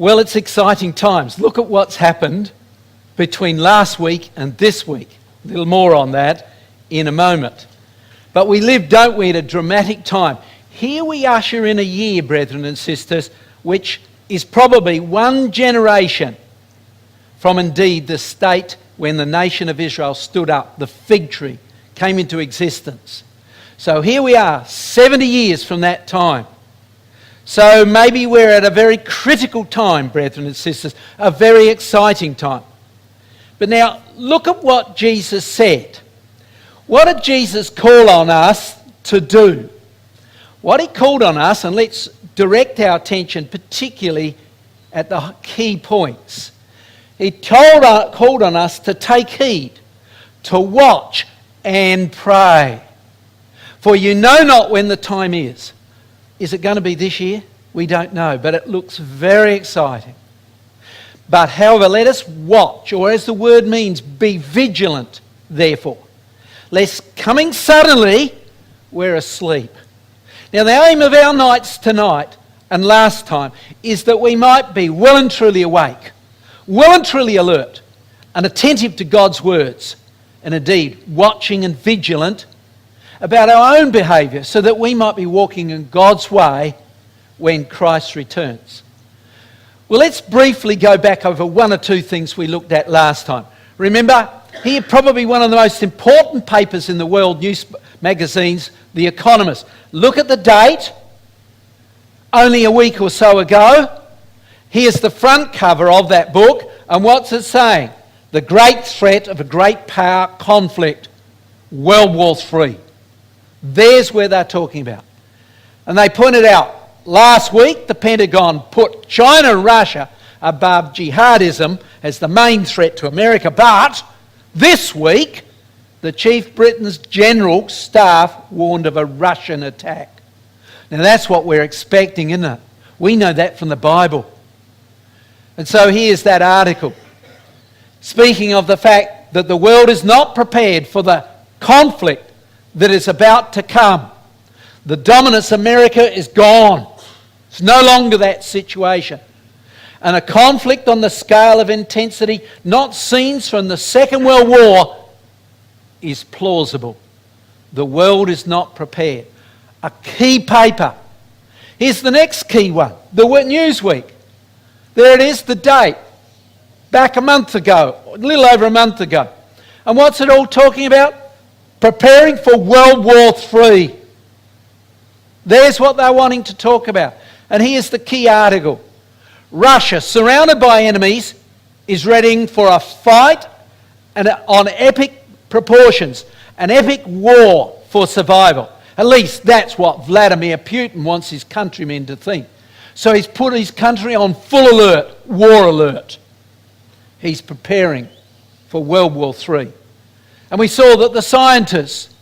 Well, it's exciting times. Look at what's happened between last week and this week. A little more on that in a moment. But we live, don't we, at a dramatic time. Here we usher in a year, brethren and sisters, which is probably one generation from indeed the state when the nation of Israel stood up, the fig tree came into existence. So here we are, 70 years from that time. So maybe we're at a very critical time, brethren and sisters, a very exciting time. But now, look at what Jesus said. What did Jesus call on us to do? What he called on us, and let's direct our attention particularly at the key points. He called on us to take heed, to watch and pray. For you know not when the time is. Is it going to be this year? We don't know, but it looks very exciting. But however, let us watch, or as the word means, be vigilant, therefore. Lest coming suddenly, we're asleep. Now the aim of our nights tonight and last time is that we might be well and truly awake, well and truly alert, and attentive to God's words, and indeed watching and vigilant about our own behaviour so that we might be walking in God's way when Christ returns. Well, let's briefly go back over one or two things we looked at last time. Remember, here probably one of the most important papers in the world news magazines, The Economist. Look at the date, only a week or so ago. Here's the front cover of that book, and what's it saying? The great threat of a great power conflict, World War III. There's where they're talking about. And they pointed out, last week the Pentagon put China and Russia above jihadism as the main threat to America, but this week the Chief Britain's General Staff warned of a Russian attack. Now that's what we're expecting, isn't it? We know that from the Bible. And so here's that article, speaking of the fact that the world is not prepared for the conflict that is about to come. The dominance of America is gone. It's no longer that situation. And a conflict on the scale of intensity not seen from the Second World War is plausible. The world is not prepared. A key paper. Here's the next key one, the Newsweek. There it is, the date. Back a month ago, a little over a month ago. And what's it all talking about? Preparing for World War III. There's what they're wanting to talk about. And here's the key article. Russia, surrounded by enemies, is readying for a fight and on epic proportions, an epic war for survival. At least that's what Vladimir Putin wants his countrymen to think. So he's put his country on full alert, war alert. He's preparing for World War III. And we saw that the scientists,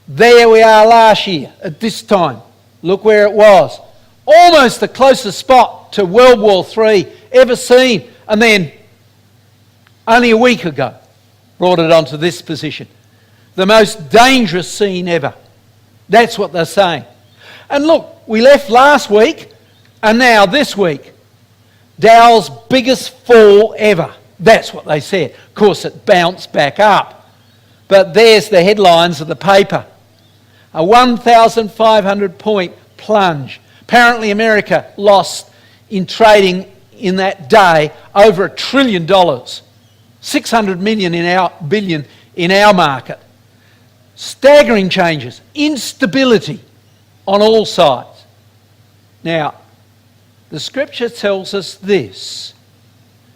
there we are last year at this time. Look where it was. Almost the closest spot to World War III ever seen. And then, only a week ago, brought it onto this position. The most dangerous scene ever. That's what they're saying. And look, we left last week, and now this week, Dow's biggest fall ever. That's what they said. Of course, it bounced back up. But there's the headlines of the paper. A 1,500 point plunge. Apparently America lost in trading in that day over $1 trillion. 600 billion in our market. Staggering changes. Instability on all sides. Now, the scripture tells us this.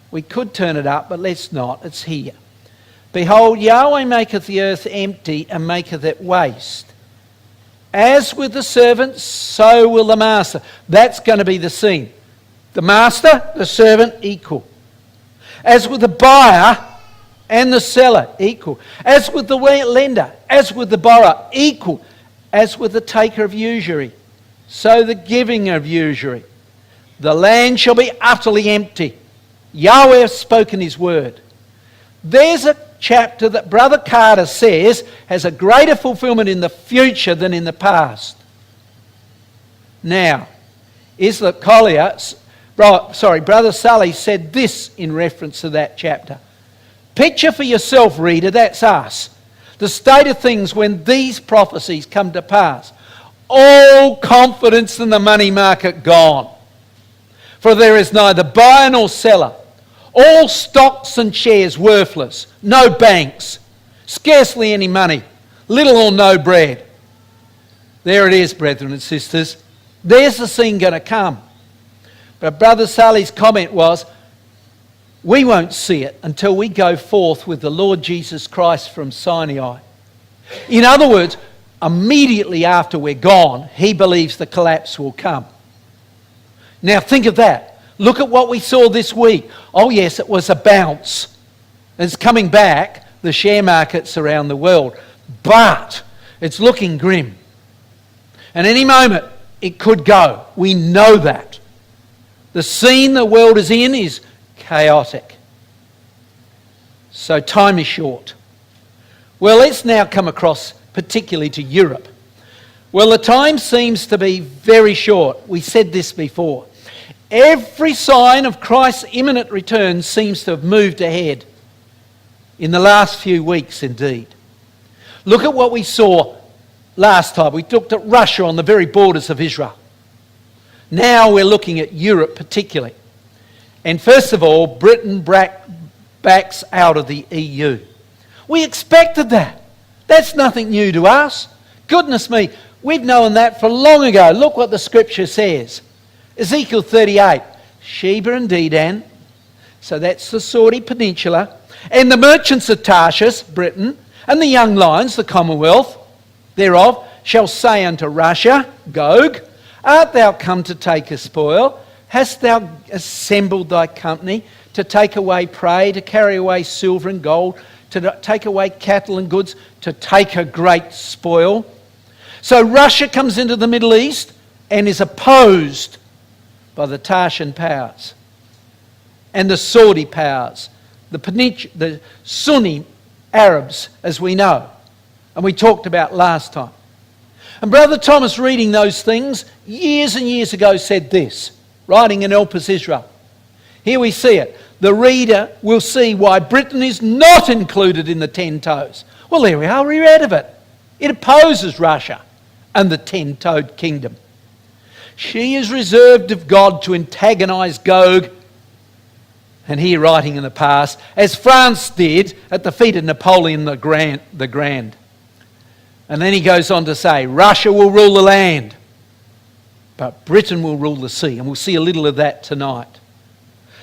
We could turn it up, but let's not. It's here. Behold, Yahweh maketh the earth empty and maketh it waste. As with the servant, so will the master. That's going to be the scene. The master, the servant, equal. As with the buyer and the seller, equal. As with the lender, as with the borrower, equal. As with the taker of usury, so the giving of usury. The land shall be utterly empty. Yahweh has spoken his word. There's a chapter that Brother Carter says has a greater fulfillment in the future than in the past. Now, Islet Collier, Brother Sully said this in reference to that chapter. Picture for yourself, reader, that's us, the state of things when these prophecies come to pass. All confidence in the money market gone. For there is neither buyer nor seller. All stocks and shares worthless. No banks. Scarcely any money. Little or no bread. There it is, brethren and sisters. There's the scene going to come. But Brother Sully's comment was, we won't see it until we go forth with the Lord Jesus Christ from Sinai. In other words, immediately after we're gone, he believes the collapse will come. Now think of that. Look at what we saw this week. Oh yes, it was a bounce. It's coming back, the share markets around the world. But it's looking grim. And any moment it could go. We know that. The scene the world is in is chaotic. So time is short. Well, let's now come across particularly to Europe. Well, the time seems to be very short. We said this before. Every sign of Christ's imminent return seems to have moved ahead in the last few weeks indeed. Look at what we saw last time. We looked at Russia on the very borders of Israel. Now we're looking at Europe particularly. And first of all, Britain backs out of the EU. We expected that. That's nothing new to us. Goodness me, we've known that for long ago. Look what the scripture says. Ezekiel 38, Sheba and Dedan, so that's the Saudi Peninsula, and the merchants of Tarshish, Britain, and the young lions, the commonwealth thereof, shall say unto Russia, Gog, art thou come to take a spoil? Hast thou assembled thy company to take away prey, to carry away silver and gold, to take away cattle and goods, to take a great spoil? So Russia comes into the Middle East and is opposed by the Tarshian powers and the Saudi powers, the Sunni Arabs, as we know, and we talked about last time. And Brother Thomas, reading those things years and years ago, said this, writing in Elpis Israel. Here we see it. The reader will see why Britain is not included in the 10 toes. Well, there we are, we read of it. It opposes Russia and the 10-toed kingdom. She is reserved of God to antagonise Gog, and here writing in the past, as France did at the feet of Napoleon the Grand. And then he goes on to say, Russia will rule the land, but Britain will rule the sea. And we'll see a little of that tonight.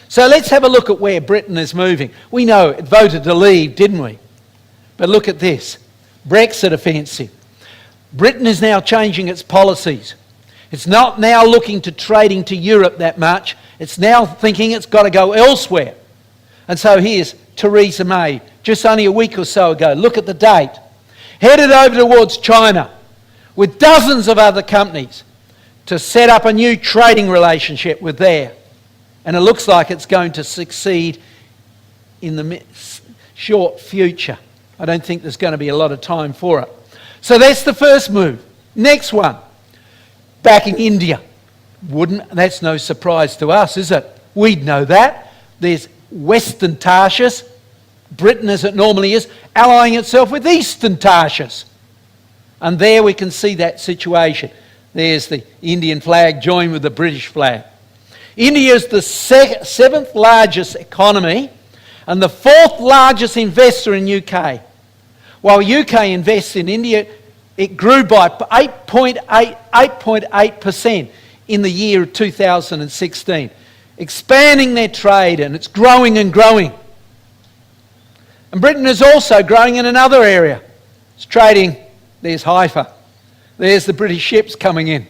So let's have a look at where Britain is moving. We know it voted to leave, didn't we? But look at this. Brexit offensive. Britain is now changing its policies. It's not now looking to trading to Europe that much. It's now thinking it's got to go elsewhere. And so here's Theresa May, just only a week or so ago. Look at the date. Headed over towards China with dozens of other companies to set up a new trading relationship with there. And it looks like it's going to succeed in the short future. I don't think there's going to be a lot of time for it. So that's the first move. Next one. Back in India. That's no surprise to us, is it? We'd know that. There's Western Tarshish, Britain as it normally is, allying itself with Eastern Tarshish. And there we can see that situation. There's the Indian flag joined with the British flag. India is the seventh largest economy and the fourth largest investor in UK. While UK invests in India, it grew by 8.8% in the year of 2016, expanding their trade, and it's growing and growing. And Britain is also growing in another area. It's trading, there's Haifa, there's the British ships coming in,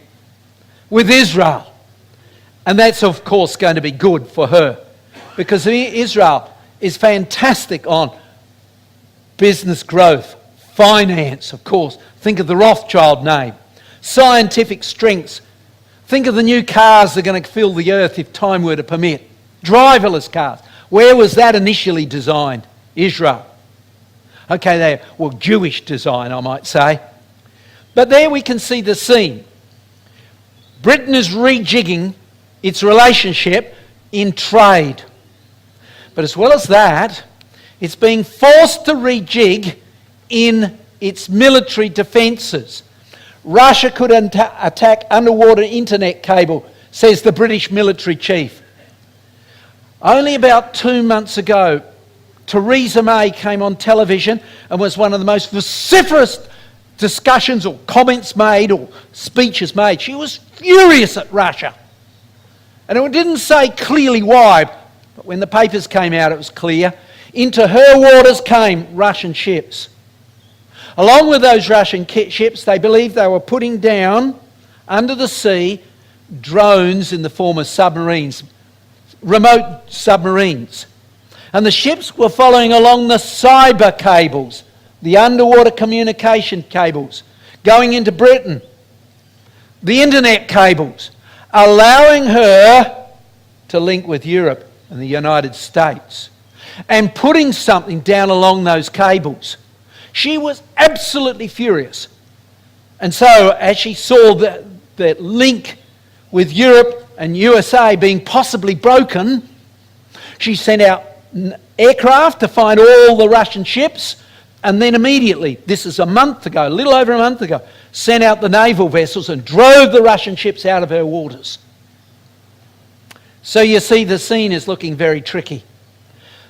with Israel. And that's of course going to be good for her, because Israel is fantastic on business growth, finance, of course. Think of the Rothschild name. Scientific strengths. Think of the new cars that are going to fill the earth if time were to permit. Driverless cars. Where was that initially designed? Israel. Okay, Jewish design, I might say. But there we can see the scene. Britain is rejigging its relationship in trade. But as well as that, it's being forced to rejig in its military defences. Russia could attack underwater internet cable, says the British military chief. Only about 2 months ago, Theresa May came on television and was one of the most vociferous discussions or comments made or speeches made. She was furious at Russia. And it didn't say clearly why, but when the papers came out it was clear. Into her waters came Russian ships. Along with those Russian ships, they believed they were putting down under the sea drones in the form of submarines, remote submarines. And the ships were following along the cyber cables, the underwater communication cables, going into Britain, the internet cables, allowing her to link with Europe and the United States, and putting something down along those cables. She was absolutely furious. And so as she saw that link with Europe and USA being possibly broken, she sent out aircraft to find all the Russian ships, and then immediately, this is a month ago, a little over a month ago, sent out the naval vessels and drove the Russian ships out of her waters. So you see, the scene is looking very tricky.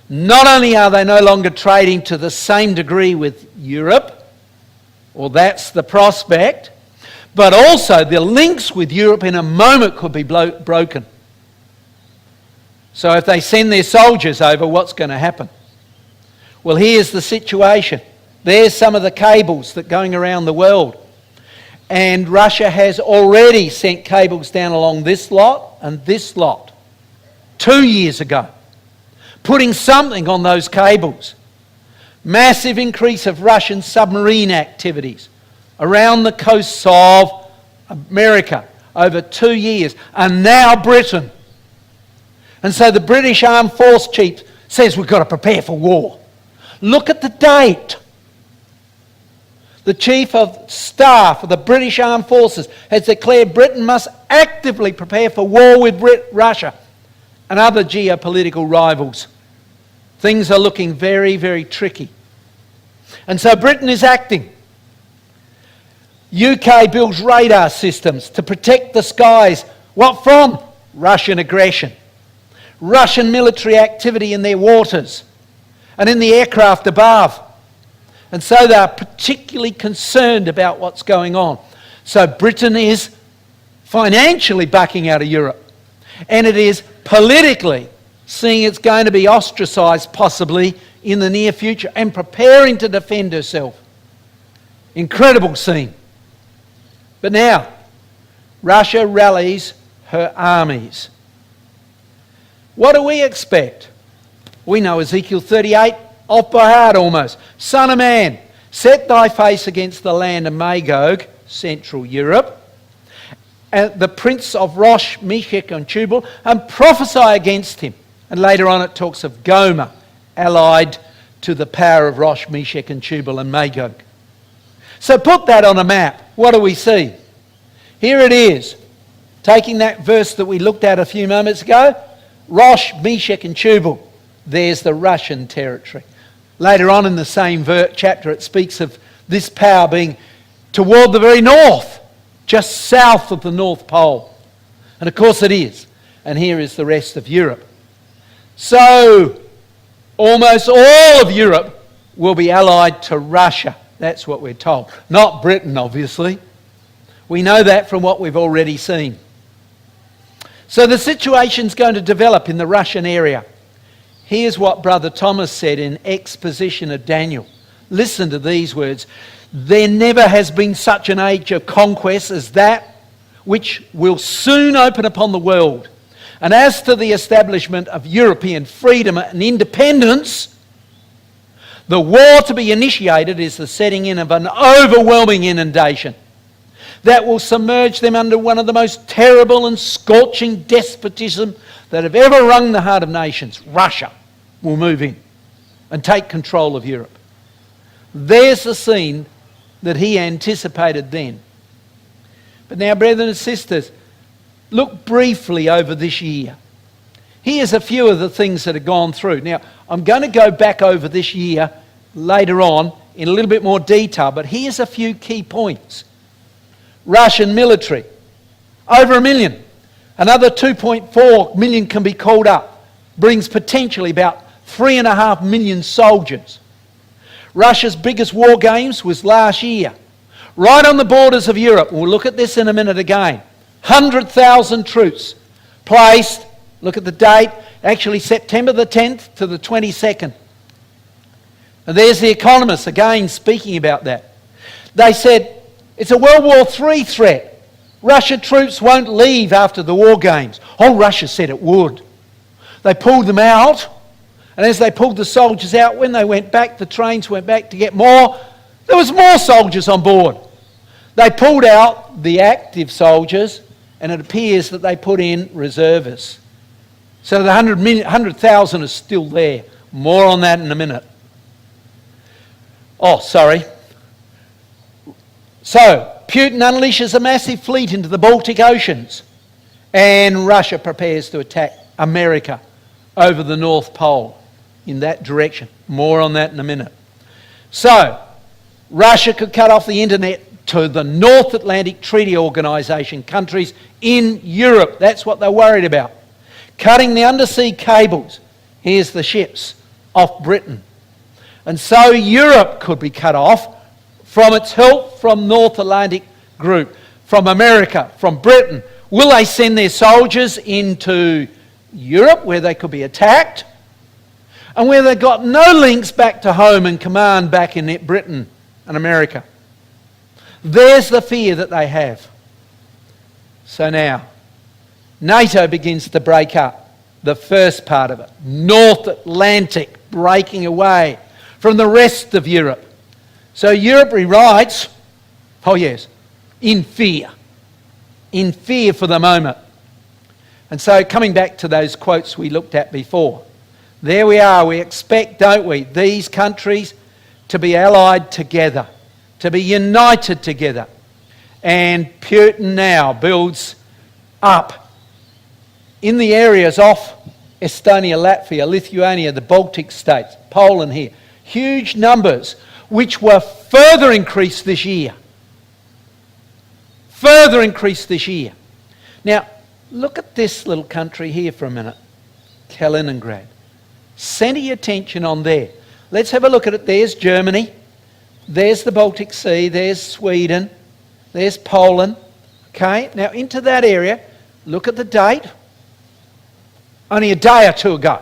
Not only are they no longer trading to the same degree with Europe, or that's the prospect, but also the links with Europe in a moment could be broken. So if they send their soldiers over, what's going to happen? Well, here's the situation. There's some of the cables that are going around the world. And Russia has already sent cables down along this lot and this lot 2 years ago, putting something on those cables. Massive increase of Russian submarine activities around the coasts of America over 2 years, and now Britain. And so the British Armed Force Chief says we've got to prepare for war. Look at the date. The Chief of Staff of the British Armed Forces has declared Britain must actively prepare for war with Russia and other geopolitical rivals. Things are looking very, very tricky. And so Britain is acting. UK builds radar systems to protect the skies. What from? Russian aggression. Russian military activity in their waters and in the aircraft above. And so they are particularly concerned about what's going on. So Britain is financially backing out of Europe. And it is politically seeing it's going to be ostracised possibly in the near future and preparing to defend herself. Incredible scene. But now, Russia rallies her armies. What do we expect? We know Ezekiel 38 off by heart almost. Son of man, set thy face against the land of Magog, Central Europe, and the prince of Rosh, Meshech and Tubal, and prophesy against him. And later on it talks of Gomer, allied to the power of Rosh, Meshech and Tubal and Magog. So put that on a map. What do we see? Here it is. Taking that verse that we looked at a few moments ago, Rosh, Meshech and Tubal. There's the Russian territory. Later on in the same chapter it speaks of this power being toward the very north, just south of the North Pole. And of course it is. And here is the rest of Europe. So almost all of Europe will be allied to Russia. That's what we're told. Not Britain, obviously. We know that from what we've already seen. So the situation's going to develop in the Russian area. Here's what Brother Thomas said in Exposition of Daniel. Listen to these words. There never has been such an age of conquest as that which will soon open upon the world. And as to the establishment of European freedom and independence, the war to be initiated is the setting in of an overwhelming inundation that will submerge them under one of the most terrible and scorching despotism that have ever wrung the heart of nations. Russia will move in and take control of Europe. There's the scene that he anticipated then. But now, brethren and sisters, look briefly over this year. Here's a few of the things that have gone through. Now, I'm going to go back over this year later on in a little bit more detail, but here's a few key points. Russian military, over 1 million. Another 2.4 million can be called up. Brings potentially about 3.5 million soldiers. Russia's biggest war games was last year. Right on the borders of Europe. We'll look at this in a minute again. 100,000 troops placed, look at the date, actually September the 10th to the 22nd. And there's the Economist again speaking about that. They said it's a World War III threat. Russian troops won't leave after the war games. Oh, Russia said it would. They pulled them out, and as they pulled the soldiers out, when they went back, the trains went back to get more, there was more soldiers on board. They pulled out the active soldiers, and it appears that they put in reservists. So the 100,000 is still there. More on that in a minute. Oh, sorry. So, Putin unleashes a massive fleet into the Baltic Oceans, and Russia prepares to attack America over the North Pole in that direction. More on that in a minute. So, Russia could cut off the internet to the North Atlantic Treaty Organisation countries in Europe. That's what they're worried about. Cutting the undersea cables. Here's the ships off Britain. And so Europe could be cut off from its help from North Atlantic Group, from America, from Britain. Will they send their soldiers into Europe where they could be attacked? And where they've got no links back to home and command back in Britain and America. There's the fear that they have. So now, NATO begins to break up. The first part of it. North Atlantic breaking away from the rest of Europe. So Europe rewrites, oh yes, in fear. In fear for the moment. And so coming back to those quotes we looked at before. There we are, we expect, don't we, these countries to be allied together, to be united together. And Putin now builds up in the areas off Estonia, Latvia, Lithuania, the Baltic states, Poland here. Huge numbers which were further increased this year. Further increased this year. Now, look at this little country here for a minute. Kaliningrad. Centre your attention on there. Let's have a look at it. There's Germany. There's the Baltic Sea. There's Sweden. There's Poland. Okay, now into that area, look at the date. Only a day or two ago.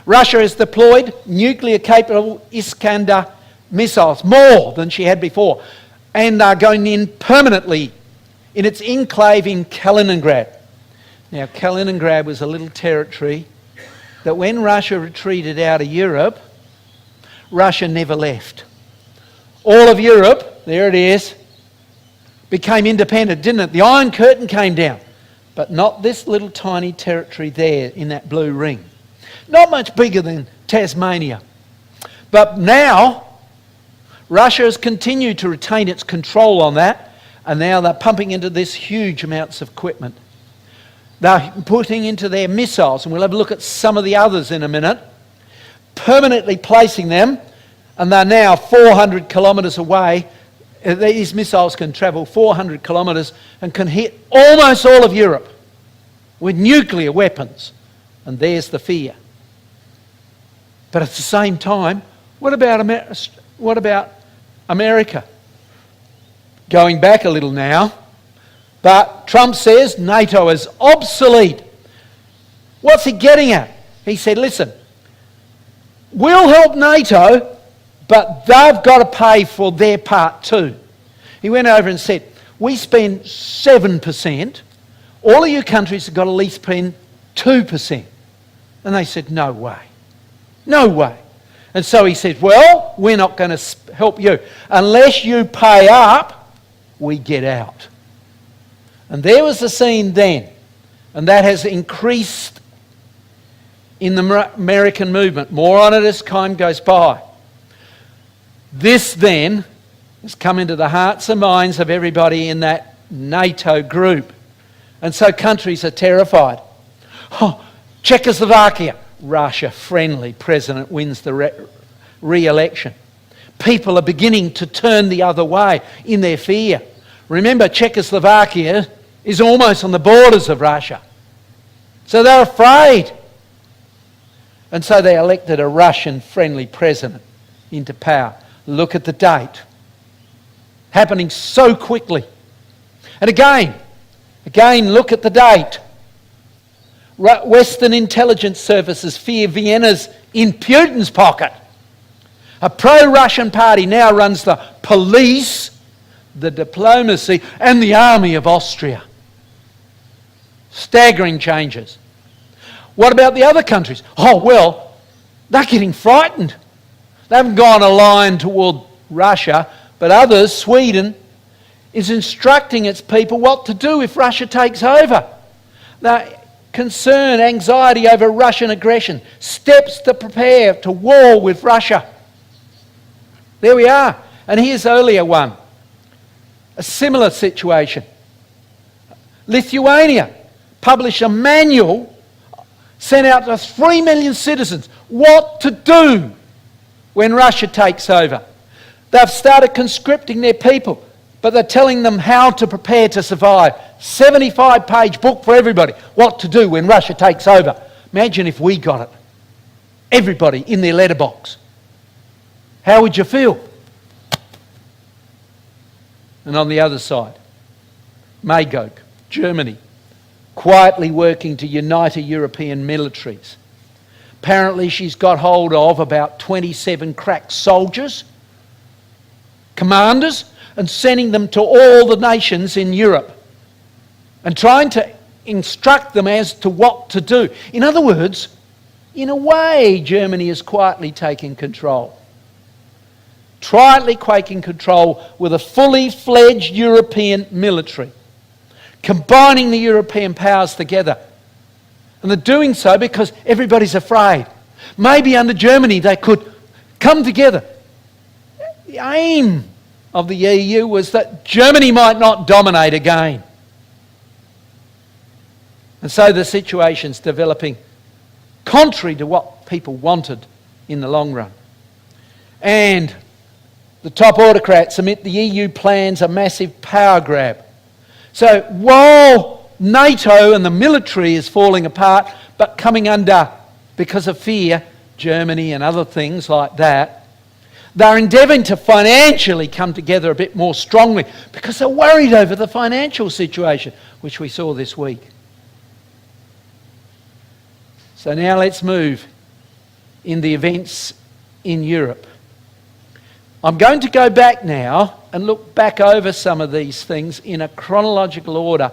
Russia has deployed nuclear-capable Iskander missiles, more than she had before, and are going in permanently in its enclave in Kaliningrad. Now, Kaliningrad was a little territory that when Russia retreated out of Europe, Russia never left. All of Europe, there it is, became independent, didn't it? The Iron Curtain came down, but not this little tiny territory there in that blue ring. Not much bigger than Tasmania. But now, Russia has continued to retain its control on that, and now they're pumping into this huge amounts of equipment. They're putting into their missiles, and we'll have a look at some of the others in a minute, permanently placing them, and they're now 400 kilometres away. These missiles can travel 400 kilometres and can hit almost all of Europe with nuclear weapons. And there's the fear. But at the same time, what about America? Going back a little now, but Trump says NATO is obsolete. What's he getting at? He said, listen, we'll help NATO, but they've got to pay for their part too. He went over and said, we spend 7%, all of you countries have got to at least spend 2%. And they said, no way. No way. And so he said, well, we're not going to help you. Unless you pay up, we get out. And there was the scene then. And that has increased in the American movement. More on it as time goes by. This then has come into the hearts and minds of everybody in that NATO group. And so countries are terrified. Oh, Czechoslovakia, Russia-friendly president wins the re-election. People are beginning to turn the other way in their fear. Remember, Czechoslovakia is almost on the borders of Russia. So they're afraid. And so they elected a Russian-friendly president into power. Look at the date. Happening so quickly. And again, look at the date. Western intelligence services fear Vienna's in Putin's pocket. A pro-Russian party now runs the police, the diplomacy, and the army of Austria. Staggering changes. What about the other countries? Oh, well, they're getting frightened. They haven't gone aligned toward Russia, but others, Sweden, is instructing its people what to do if Russia takes over. They're concern, anxiety over Russian aggression, steps to prepare to war with Russia. There we are. And here's earlier one. A similar situation. Lithuania published a manual sent out to 3 million citizens what to do when Russia takes over. They've started conscripting their people, but they're telling them how to prepare to survive. 75-page book for everybody. What to do when Russia takes over. Imagine if we got it. Everybody in their letterbox. How would you feel? And on the other side, Magog, Germany, quietly working to unite European militaries. Apparently she's got hold of about 27 crack soldiers, commanders, and sending them to all the nations in Europe and trying to instruct them as to what to do. In other words, in a way, Germany is quietly taking control. Quietly taking control with a fully fledged European military, combining the European powers together. And they're doing so because everybody's afraid. Maybe under Germany they could come together. The aim of the EU was that Germany might not dominate again. And so the situation's developing contrary to what people wanted in the long run. And the top autocrats admit the EU plans a massive power grab. So while NATO and the military is falling apart, but coming under, because of fear, Germany and other things like that, they're endeavouring to financially come together a bit more strongly because they're worried over the financial situation, which we saw this week. So now let's move in the events in Europe. I'm going to go back now and look back over some of these things in a chronological order,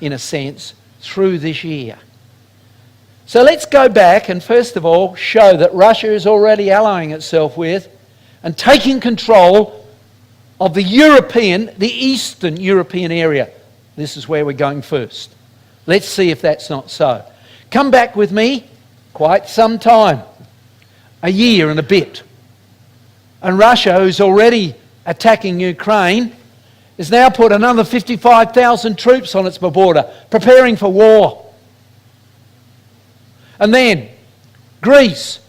in a sense, through this year. So let's go back and first of all show that Russia is already allying itself with and taking control of the Eastern European area. This is where we're going first. Let's see if that's not so. Come back with me quite some time, a year and a bit. And Russia, who's already attacking Ukraine, has now put another 55,000 troops on its border, preparing for war. And then Greece,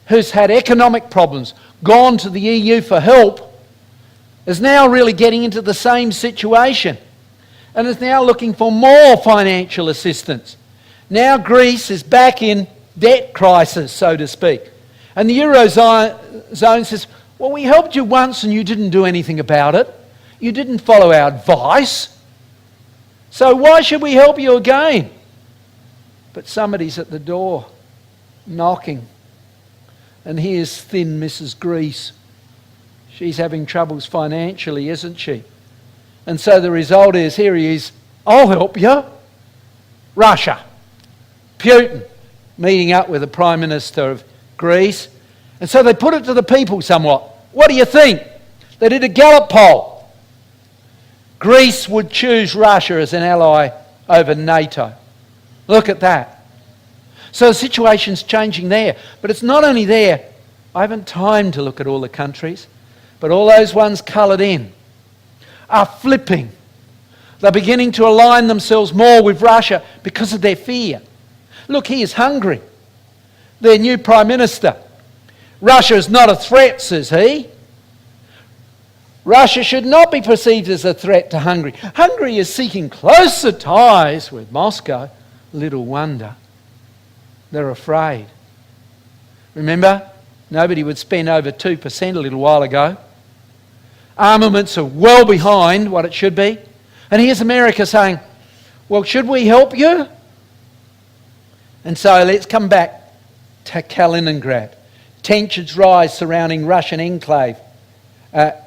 who's had economic problems, gone to the EU for help, is now really getting into the same situation and is now looking for more financial assistance. Now Greece is back in debt crisis, so to speak. And the Eurozone says, well, we helped you once and you didn't do anything about it. You didn't follow our advice. So why should we help you again? But somebody's at the door, knocking. And here's thin Mrs. Greece. She's having troubles financially, isn't she? And so the result is, here he is, I'll help you. Russia. Putin meeting up with the Prime Minister of Greece. And so they put it to the people somewhat. What do you think? They did a Gallup poll. Greece would choose Russia as an ally over NATO. Look at that. So the situation's changing there. But it's not only there. I haven't time to look at all the countries. But all those ones coloured in are flipping. They're beginning to align themselves more with Russia because of their fear. Look, here's Hungary, their new Prime Minister. Russia is not a threat, says he. Russia should not be perceived as a threat to Hungary. Hungary is seeking closer ties with Moscow. Little wonder. They're afraid. Remember, nobody would spend over 2% a little while ago. Armaments are well behind what it should be. And here's America saying, well, should we help you? And so let's come back to Kaliningrad. Tensions rise surrounding Russian exclave of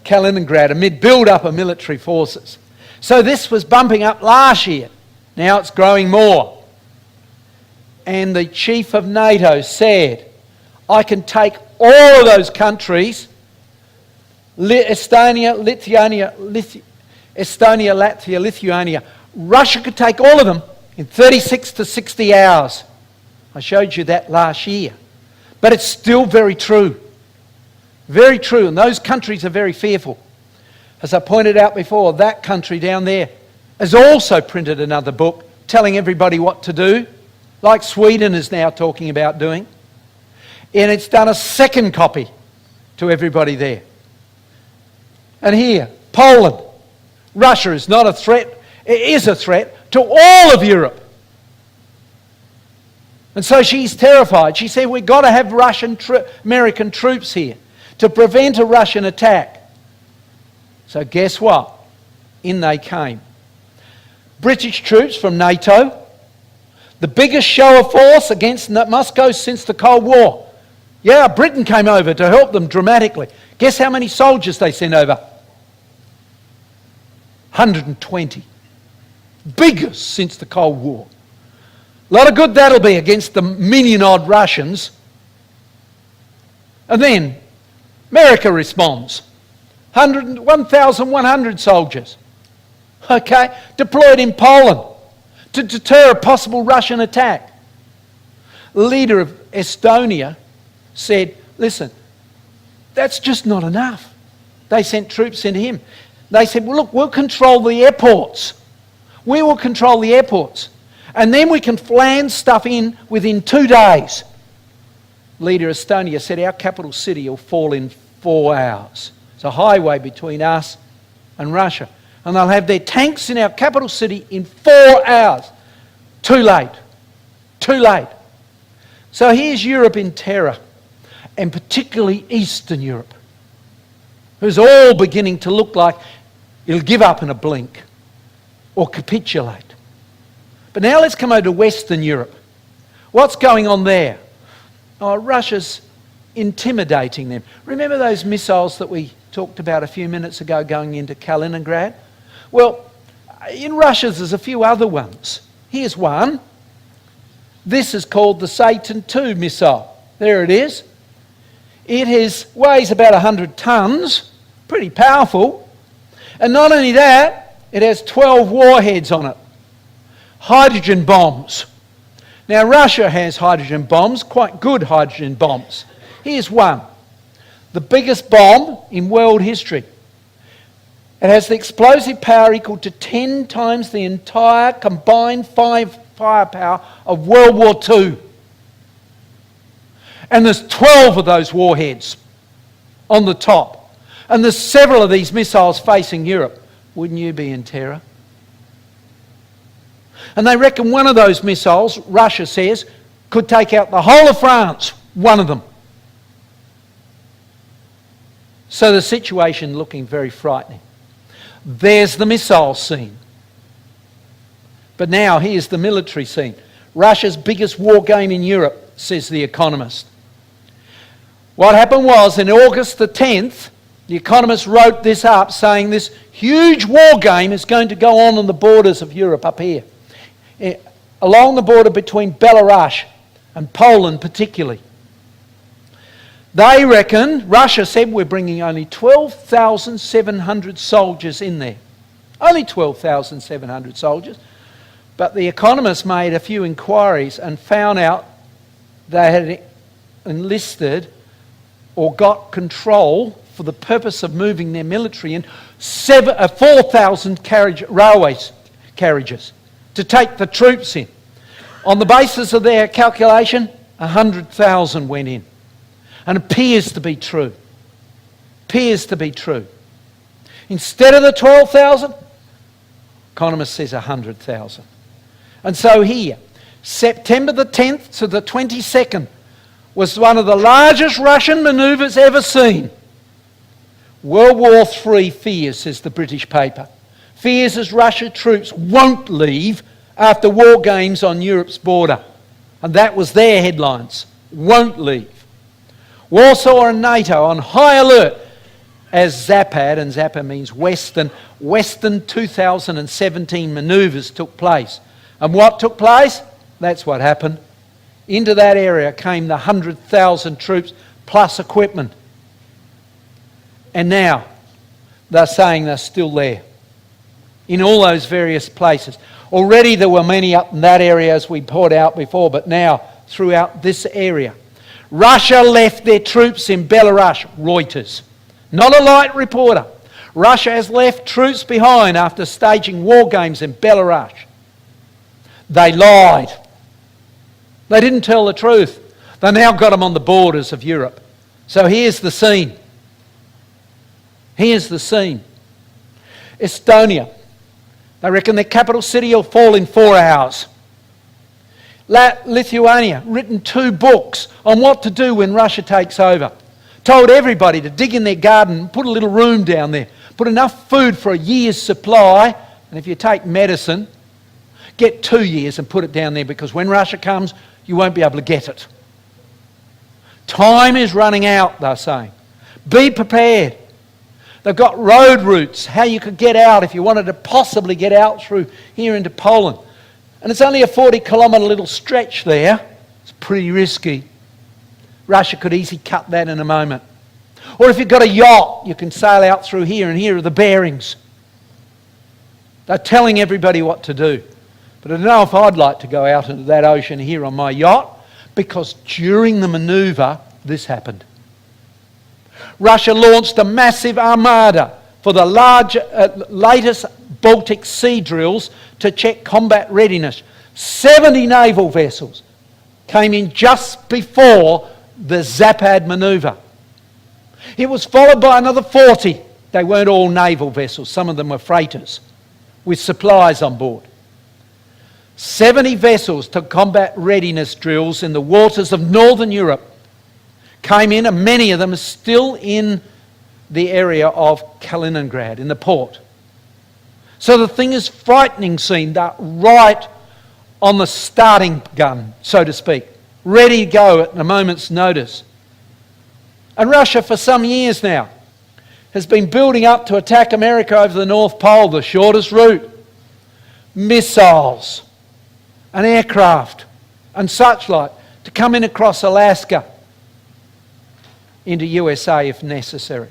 Kaliningrad amid build-up of military forces. So this was bumping up last year. Now it's growing more. And the chief of NATO said, I can take all of those countries, Estonia, Latvia, Lithuania. Russia could take all of them in 36 to 60 hours. I showed you that last year. But it's still very true. Very true. And those countries are very fearful. As I pointed out before, that country down there has also printed another book telling everybody what to do, like Sweden is now talking about doing. And it's done a second copy to everybody there. And here, Poland. Russia is not a threat. It is a threat to all of Europe. And so she's terrified. She said, we've got to have American troops here to prevent a Russian attack. So guess what? In they came. British troops from NATO, the biggest show of force against Moscow since the Cold War. Yeah, Britain came over to help them dramatically. Guess how many soldiers they sent over? 120. Biggest since the Cold War. A lot of good that'll be against the million-odd Russians. And then America responds. 1,100 soldiers. Okay? Deployed in Poland to deter a possible Russian attack. The leader of Estonia said, listen, that's just not enough. They sent troops into him. They said, well, look, we'll control the airports. We will control the airports. And then we can land stuff in within 2 days. Leader of Estonia said our capital city will fall in 4 hours. It's a highway between us and Russia. And they'll have their tanks in our capital city in 4 hours. Too late. Too late. So here's Europe in terror, and particularly Eastern Europe, who's all beginning to look like it'll give up in a blink or capitulate. But now let's come over to Western Europe. What's going on there? Oh, Russia's intimidating them. Remember those missiles that we talked about a few minutes ago going into Kaliningrad? Well, in Russia there's a few other ones. Here's one. This is called the Satan II missile. There it is. It weighs about 100 tonnes. Pretty powerful. And not only that, it has 12 warheads on it. Hydrogen bombs. Now Russia has hydrogen bombs, quite good hydrogen bombs. Here's one. The biggest bomb in world history. It has the explosive power equal to 10 times the entire combined firepower of World War II. And there's 12 of those warheads on the top. And there's several of these missiles facing Europe. Wouldn't you be in terror? And they reckon one of those missiles, Russia says, could take out the whole of France. One of them. So the situation looking very frightening. There's the missile scene. But now here's the military scene. Russia's biggest war game in Europe, says The Economist. What happened was, in August the 10th, The Economist wrote this up, saying this huge war game is going to go on the borders of Europe up here. Along the border between Belarus and Poland particularly. They reckon, Russia said, we're bringing only 12,700 soldiers in there. Only 12,700 soldiers. But The Economist made a few inquiries and found out they had enlisted or got control for the purpose of moving their military in 4,000 railway carriages. to take the troops in. On the basis of their calculation, 100,000 went in. And it appears to be true. Appears to be true. Instead of the 12,000, economist says 100,000. And so here, September the 10th to the 22nd was one of the largest Russian manoeuvres ever seen. World War III fears, says the British paper. Fears as Russian troops won't leave after war games on Europe's border. And that was their headlines. Won't leave. Warsaw and NATO on high alert as Zapad, and Zapad means Western 2017 manoeuvres took place. And what took place? That's what happened. Into that area came the 100,000 troops plus equipment. And now they're saying they're still there in all those various places. Already there were many up in that area, as we poured out before, but now throughout this area. Russia left their troops in Belarus, Reuters. Not a light reporter. Russia has left troops behind after staging war games in Belarus. They lied. They didn't tell the truth. They now got them on the borders of Europe. So here's the scene. Here's the scene. Estonia. They reckon their capital city will fall in 4 hours. Lithuania, written 2 books on what to do when Russia takes over. Told everybody to dig in their garden and put a little room down there. Put enough food for a year's supply. And if you take medicine, get 2 years and put it down there, because when Russia comes, you won't be able to get it. Time is running out, they're saying. Be prepared. They've got road routes, how you could get out if you wanted to possibly get out through here into Poland. And it's only a 40-kilometre little stretch there. It's pretty risky. Russia could easily cut that in a moment. Or if you've got a yacht, you can sail out through here, and here are the bearings. They're telling everybody what to do. But I don't know if I'd like to go out into that ocean here on my yacht, because during the manoeuvre, this happened. Russia launched a massive armada for the latest Baltic sea drills to check combat readiness. 70 naval vessels came in just before the Zapad manoeuvre. It was followed by another 40. They weren't all naval vessels. Some of them were freighters with supplies on board. 70 vessels to combat readiness drills in the waters of Northern Europe came in, and many of them are still in the area of Kaliningrad, in the port. So the thing is frightening scene. They're right on the starting gun, so to speak, ready to go at a moment's notice. And Russia, for some years now, has been building up to attack America over the North Pole, the shortest route. Missiles and aircraft and such like to come in across Alaska into USA if necessary.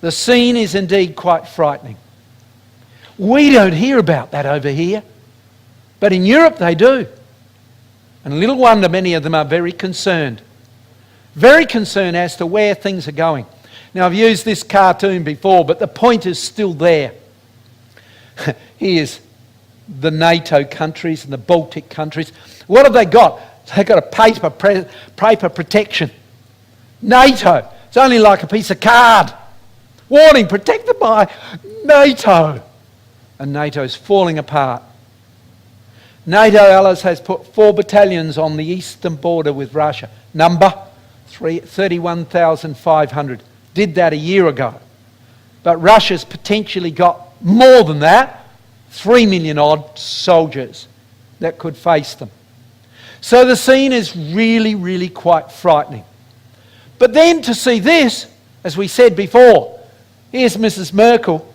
The scene is indeed quite frightening. We don't hear about that over here, but in Europe they do. And little wonder many of them are very concerned. Very concerned as to where things are going. Now, I've used this cartoon before, but the point is still there. Here's the NATO countries and the Baltic countries. What have they got? They've got a paper protection. NATO. It's only like a piece of card. Warning, protected by NATO. And NATO's falling apart. NATO allies has put 4 battalions on the eastern border with Russia. Number 31,500. Did that a year ago. But Russia's potentially got more than that. 3 million odd soldiers that could face them. So the scene is really, really quite frightening. But then to see this, as we said before, here's Mrs. Merkel,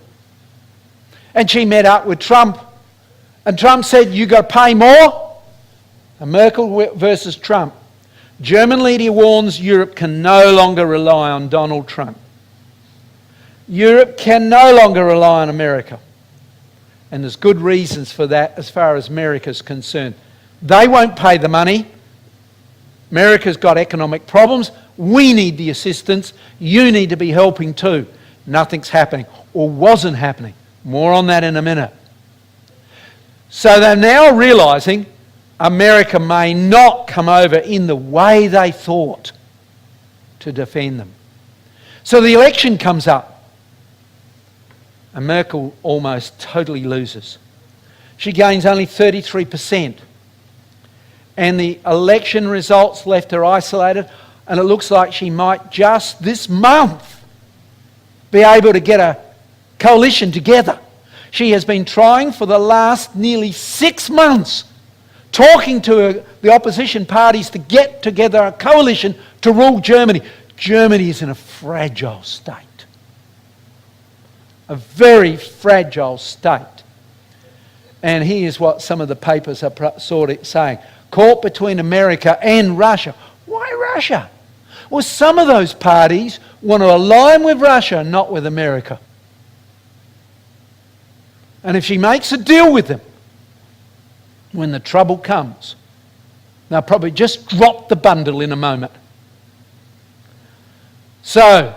and she met up with Trump, and Trump said, you got to pay more? And Merkel versus Trump. German leader warns Europe can no longer rely on Donald Trump. Europe can no longer rely on America. And there's good reasons for that as far as America's concerned. They won't pay the money. America's got economic problems. We need the assistance. You need to be helping too. Nothing's happening, or wasn't happening. More on that in a minute. So they're now realising America may not come over in the way they thought to defend them. So the election comes up, and Merkel almost totally loses. She gains only 33%. And the election results left her isolated, and it looks like she might just this month be able to get a coalition together. She has been trying for the last nearly 6 months, talking to the opposition parties to get together a coalition to rule Germany. Germany is in a fragile state. A very fragile state. And here's what some of the papers are sort of saying. Caught between America and Russia. Why Russia? Well, some of those parties want to align with Russia, not with America. And if she makes a deal with them, when the trouble comes, they'll probably just drop the bundle in a moment. So,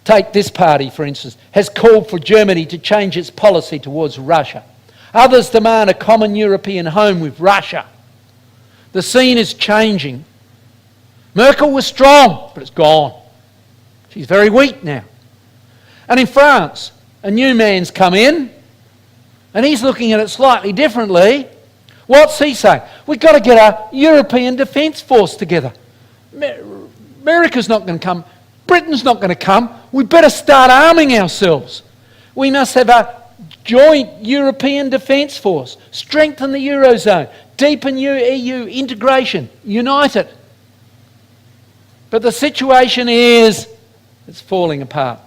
take this party, for instance, has called for Germany to change its policy towards Russia. Others demand a common European home with Russia. The scene is changing. Merkel was strong, but it's gone. She's very weak now. And in France, a new man's come in, and he's looking at it slightly differently. What's he saying? We've got to get a European defence force together. America's not going to come. Britain's not going to come. We better start arming ourselves. We must have a joint European defence force. Strengthen the Eurozone. Deepen EU integration. Unite it. But the situation is, it's falling apart.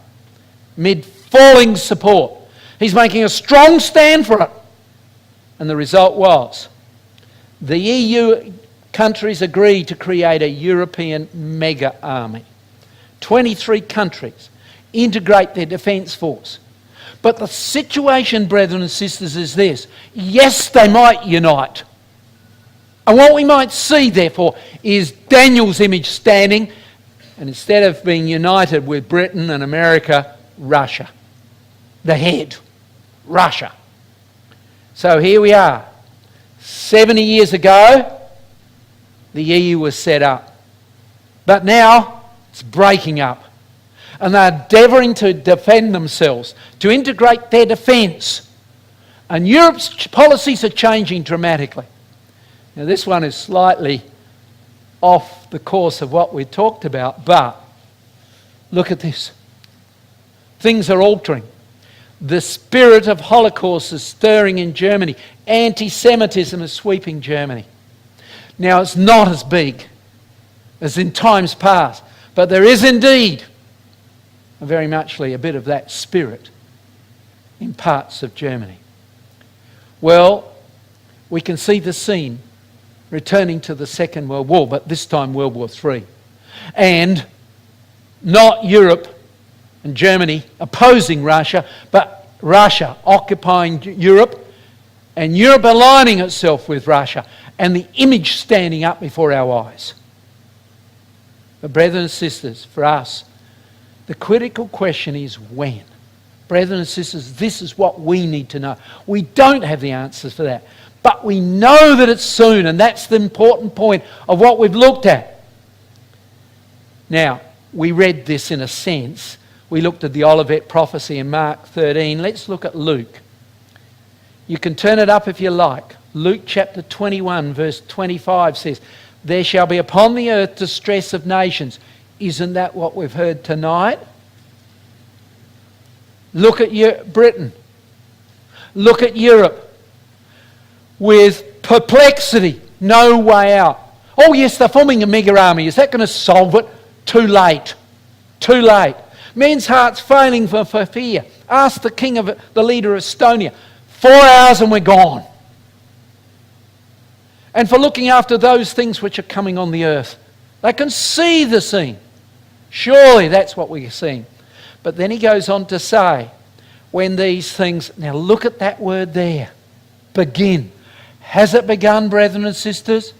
Mid falling support. He's making a strong stand for it. And the result was, the EU countries agreed to create a European mega army. 23 countries integrate their defence force. But the situation, brethren and sisters, is this. Yes, they might unite. And what we might see, therefore, is Daniel's image standing, and instead of being united with Britain and America, Russia. The head, Russia. So here we are. 70 years ago, the EU was set up. But now, it's breaking up. And they're endeavouring to defend themselves, to integrate their defence. And Europe's policies are changing dramatically. Now, this one is slightly off the course of what we talked about, but look at this. Things are altering. The spirit of Holocaust is stirring in Germany. Anti-Semitism is sweeping Germany. Now, it's not as big as in times past, but there is indeed very muchly a bit of that spirit in parts of Germany. Well, we can see the scene returning to the Second World War, but this time World War III. And not Europe and Germany opposing Russia, but Russia occupying Europe and Europe aligning itself with Russia, and the image standing up before our eyes. But brethren and sisters, for us, the critical question is when. Brethren and sisters, this is what we need to know. We don't have the answers for that, but we know that it's soon, and that's the important point of what we've looked at. Now, we read this in a sense. We looked at the Olivet prophecy in Mark 13. Let's look at Luke. You can turn it up if you like. Luke chapter 21 verse 25 says, "There shall be upon the earth distress of nations." Isn't that what we've heard tonight? Look at Britain. Look at Europe. With perplexity, no way out. Oh yes, they're forming a mega army. Is that going to solve it? Too late. Too late. Men's hearts failing for fear. Ask the leader of Estonia. 4 hours and we're gone. And for looking after those things which are coming on the earth. They can see the scene. Surely that's what we're seeing. But then he goes on to say, when these things... Now look at that word there. Begin. Has it begun, brethren and sisters?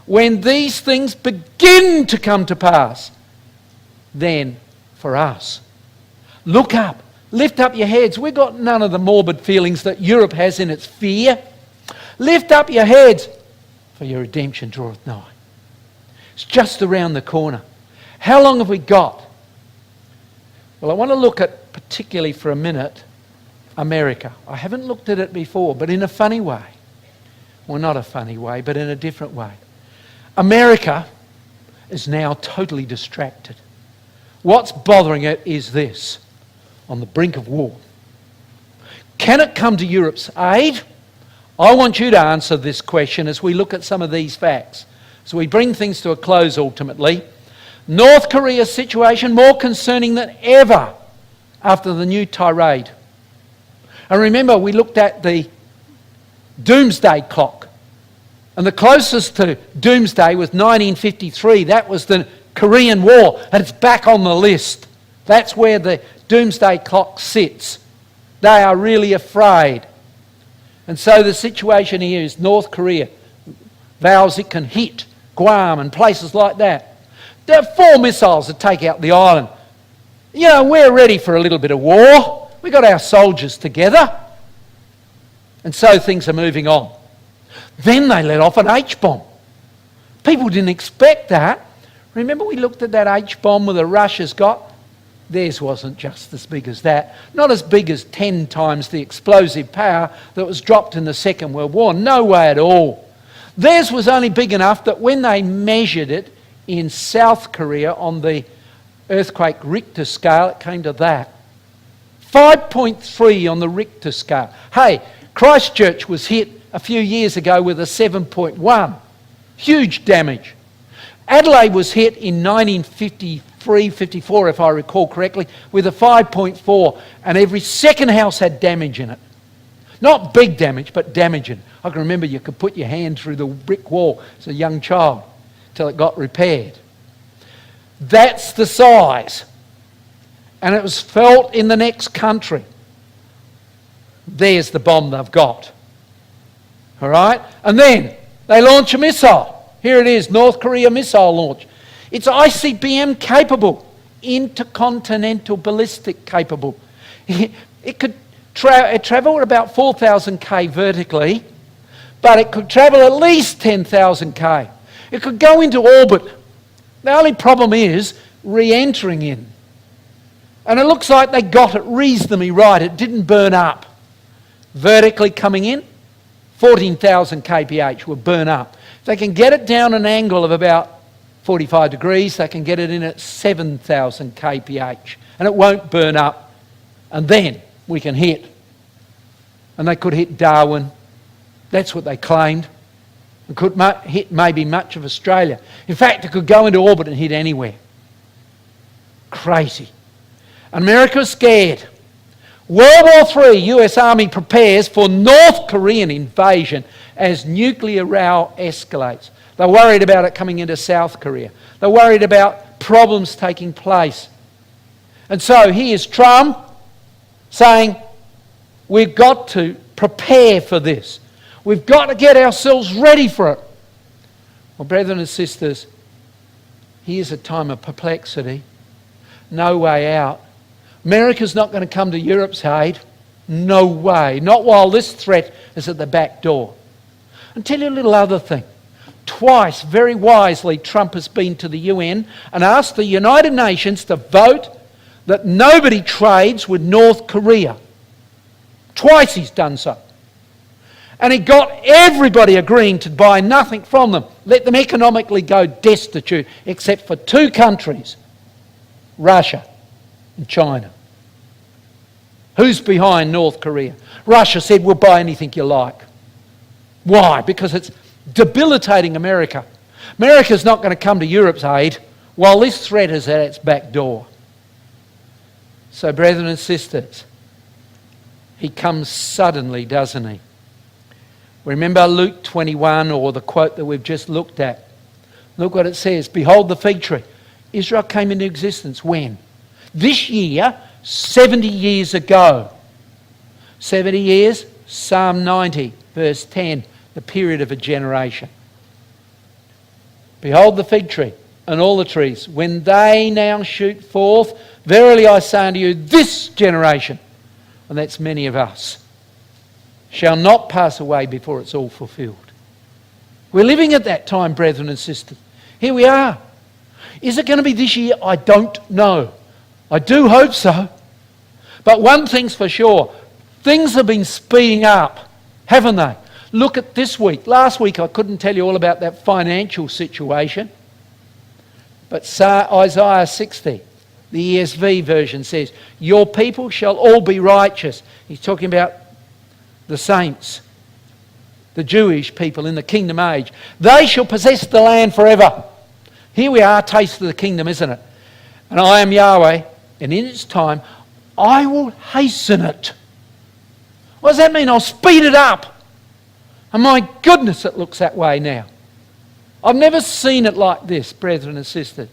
When these things begin to come to pass, then for us, look up. Lift up your heads. We've got none of the morbid feelings that Europe has in its fear. Lift up your heads, for your redemption draweth nigh. It's just around the corner. How long have we got? Well, I want to look at, particularly for a minute, America. I haven't looked at it before, but in a funny way. Well, not a funny way, but in a different way. America is now totally distracted. What's bothering it is this: on the brink of war. Can it come to Europe's aid? I want you to answer this question as we look at some of these facts. So we bring things to a close ultimately. North Korea's situation more concerning than ever after the new tirade. And remember, we looked at the doomsday clock. And the closest to doomsday was 1953. That was the Korean War. And it's back on the list. That's where the doomsday clock sits. They are really afraid. And so the situation here is North Korea vows it can hit Guam and places like that. There are 4 missiles that take out the island. You know, we're ready for a little bit of war. We got our soldiers together. And so things are moving on. Then they let off an H-bomb. People didn't expect that. Remember we looked at that H-bomb that Russia's got? Theirs wasn't just as big as that. Not as big as 10 times the explosive power that was dropped in the Second World War. No way at all. Theirs was only big enough that when they measured it in South Korea on the earthquake Richter scale, it came to that. 5.3 on the Richter scale. Hey, Christchurch was hit a few years ago with a 7.1. Huge damage. Adelaide was hit in 1953-54, if I recall correctly, with a 5.4, and every second house had damage in it. Not big damage, but damage in it. I can remember you could put your hand through the brick wall as a young child till it got repaired. That's the size. And it was felt in the next country. There's the bomb they've got. All right? And then they launch a missile. Here it is, North Korea missile launch. It's ICBM capable, intercontinental ballistic capable. It could travel at about 4,000 k vertically, but it could travel at least 10,000 k. It could go into orbit. The only problem is re-entering in. And it looks like they got it reasonably right. It didn't burn up. Vertically coming in, 14,000 kph will burn up. If they can get it down an angle of about 45 degrees, they can get it in at 7,000 kph. And it won't burn up. And then we can hit. And they could hit Darwin. That's what they claimed. It could hit maybe much of Australia. In fact, it could go into orbit and hit anywhere. Crazy. America's scared. World War III, US Army prepares for North Korean invasion as nuclear row escalates. They're worried about it coming into South Korea. They're worried about problems taking place. And so here's Trump saying, we've got to prepare for this. We've got to get ourselves ready for it. Well, brethren and sisters, here's a time of perplexity. No way out. America's not going to come to Europe's aid. No way. Not while this threat is at the back door. I'll tell you a little other thing. Twice, very wisely, Trump has been to the UN and asked the United Nations to vote that nobody trades with North Korea. Twice he's done so. And he got everybody agreeing to buy nothing from them. Let them economically go destitute, except for 2 countries, Russia and China. Who's behind North Korea? Russia said, we'll buy anything you like. Why? Because it's debilitating America. America's not going to come to Europe's aid while this threat is at its back door. So, brethren and sisters, he comes suddenly, doesn't he? Remember Luke 21, or the quote that we've just looked at. Look what it says. Behold the fig tree. Israel came into existence when? This year, 70 years ago. 70 years, Psalm 90, verse 10, the period of a generation. Behold the fig tree. and all the trees, when they now shoot forth, verily I say unto you, this generation, and that's many of us, shall not pass away before it's all fulfilled. We're living at that time, brethren and sisters. Here we are. Is it going to be this year? I don't know. I do hope so. But one thing's for sure, things have been speeding up, haven't they? Look at this week. Last week I couldn't tell you all about that financial situation. But Isaiah 60, the ESV version says, your people shall all be righteous. He's talking about the saints, the Jewish people in the kingdom age. They shall possess the land forever. Here we are, taste of the kingdom, isn't it? And I am Yahweh, and in its time I will hasten it. What does that mean? I'll speed it up. And my goodness, it looks that way now. I've never seen it like this, brethren and sisters.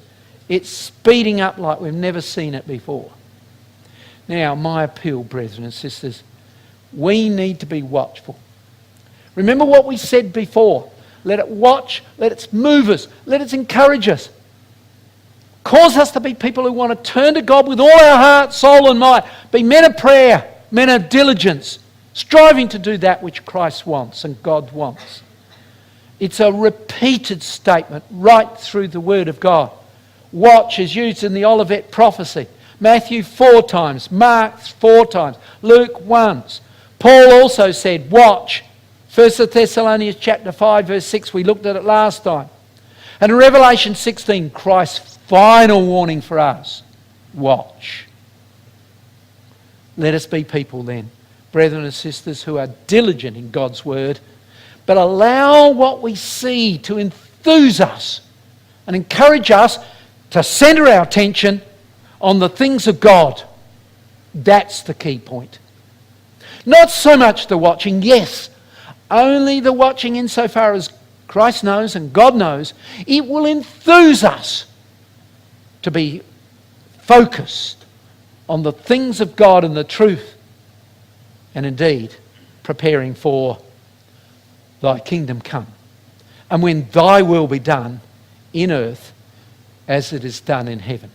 It's speeding up like we've never seen it before. Now, my appeal, brethren and sisters, we need to be watchful. Remember what we said before. Let it watch, let it move us, let it encourage us. Cause us to be people who want to turn to God with all our heart, soul and might. Be men of prayer, men of diligence, striving to do that which Christ wants and God wants. It's a repeated statement right through the Word of God. Watch is used in the Olivet prophecy. Matthew 4 times, Mark 4 times, Luke once. Paul also said, watch. 1 Thessalonians chapter 5 verse 6, we looked at it last time. And in Revelation 16, Christ's final warning for us, watch. Let us be people then, brethren and sisters, who are diligent in God's word, but allow what we see to enthuse us and encourage us to centre our attention on the things of God. That's the key point. Not so much the watching, yes, only the watching insofar as Christ knows and God knows. It will enthuse us to be focused on the things of God and the truth, and indeed preparing for thy kingdom come. And when thy will be done in earth as it is done in heaven.